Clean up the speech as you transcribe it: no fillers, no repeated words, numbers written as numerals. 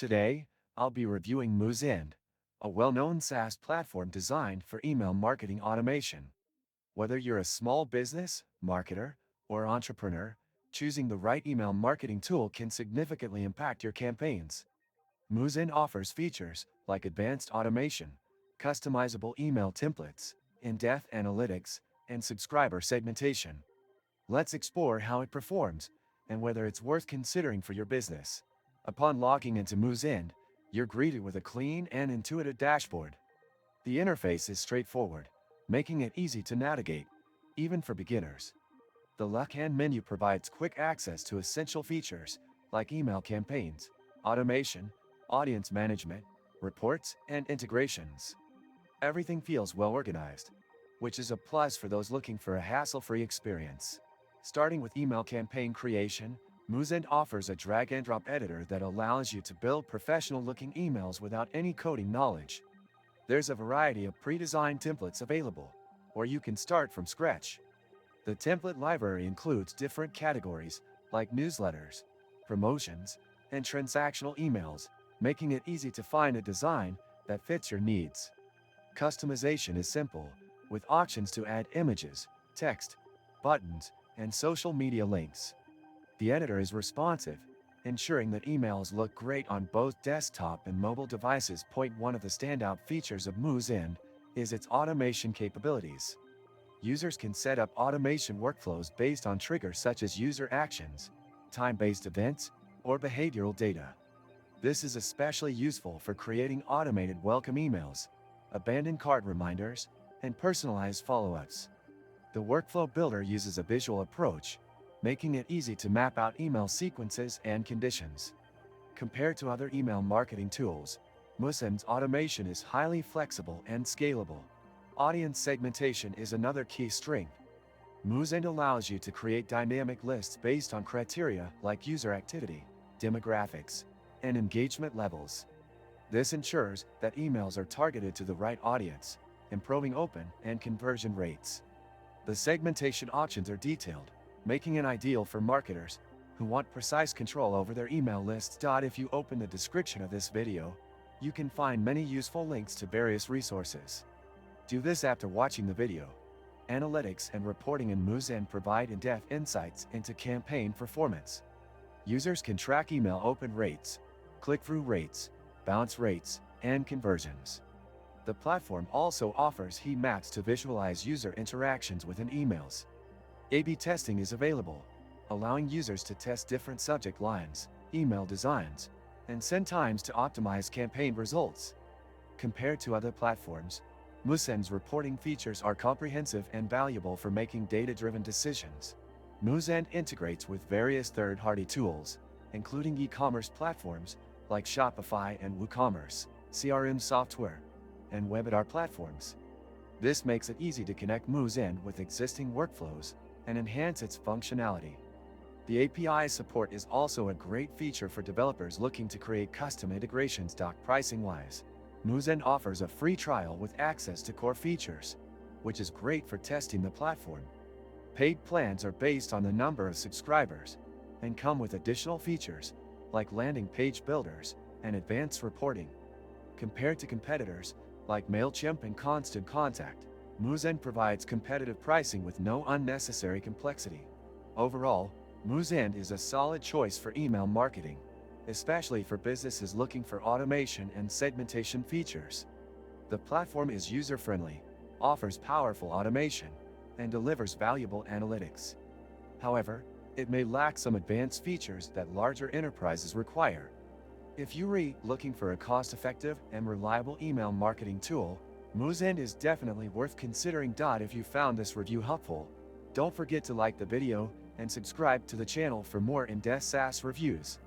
Today, I'll be reviewing Moosend, a well-known SaaS platform designed for email marketing automation. Whether you're a small business, marketer, or entrepreneur, choosing the right email marketing tool can significantly impact your campaigns. Moosend offers features like advanced automation, customizable email templates, in-depth analytics, and subscriber segmentation. Let's explore how it performs and whether it's worth considering for your business. Upon logging into Moosend, you're greeted with a clean and intuitive dashboard. The interface is straightforward, making it easy to navigate, even for beginners. The left-hand menu provides quick access to essential features like email campaigns, automation, audience management, reports, and integrations. Everything feels well organized, which is a plus for those looking for a hassle-free experience. Starting with email campaign creation, Moosend offers a drag-and-drop editor that allows you to build professional-looking emails without any coding knowledge. There's a variety of pre-designed templates available, or you can start from scratch. The template library includes different categories like newsletters, promotions, and transactional emails, making it easy to find a design that fits your needs. Customization is simple, with options to add images, text, buttons, and social media links. The editor is responsive, ensuring that emails look great on both desktop and mobile devices. One of the standout features of Moosend is its automation capabilities. Users can set up automation workflows based on triggers such as user actions, time-based events, or behavioral data. This is especially useful for creating automated welcome emails, abandoned cart reminders, and personalized follow-ups. The workflow builder uses a visual approach, making it easy to map out email sequences and conditions. Compared to other email marketing tools, Moosend's automation is highly flexible and scalable. Audience segmentation is another key strength. Moosend allows you to create dynamic lists based on criteria like user activity, demographics, and engagement levels. This ensures that emails are targeted to the right audience, improving open and conversion rates. The segmentation options are detailed, making it ideal for marketers who want precise control over their email lists. If you open the description of this video, you can find many useful links to various resources. Do this after watching the video. Analytics and reporting in Moosend provide in-depth insights into campaign performance. Users can track email open rates, click-through rates, bounce rates, and conversions. The platform also offers heat maps to visualize user interactions within emails. A/B testing is available, allowing users to test different subject lines, email designs, and send times to optimize campaign results. Compared to other platforms, Moosend's reporting features are comprehensive and valuable for making data-driven decisions. Moosend integrates with various third-party tools, including e-commerce platforms like Shopify and WooCommerce, CRM software, and webinar platforms. This makes it easy to connect Moosend with existing workflows and enhance its functionality. The API support is also a great feature for developers looking to create custom integrations. Pricing-wise, Moosend offers a free trial with access to core features, which is great for testing the platform. Paid plans are based on the number of subscribers and come with additional features like landing page builders and advanced reporting. Compared to competitors like MailChimp and Constant Contact, Moosend provides competitive pricing with no unnecessary complexity. Overall, Moosend is a solid choice for email marketing, especially for businesses looking for automation and segmentation features. The platform is user-friendly, offers powerful automation, and delivers valuable analytics. However, it may lack some advanced features that larger enterprises require. If you're looking for a cost-effective and reliable email marketing tool, Moosend is definitely worth considering. If you found this review helpful, don't forget to like the video and subscribe to the channel for more in-depth SaaS reviews.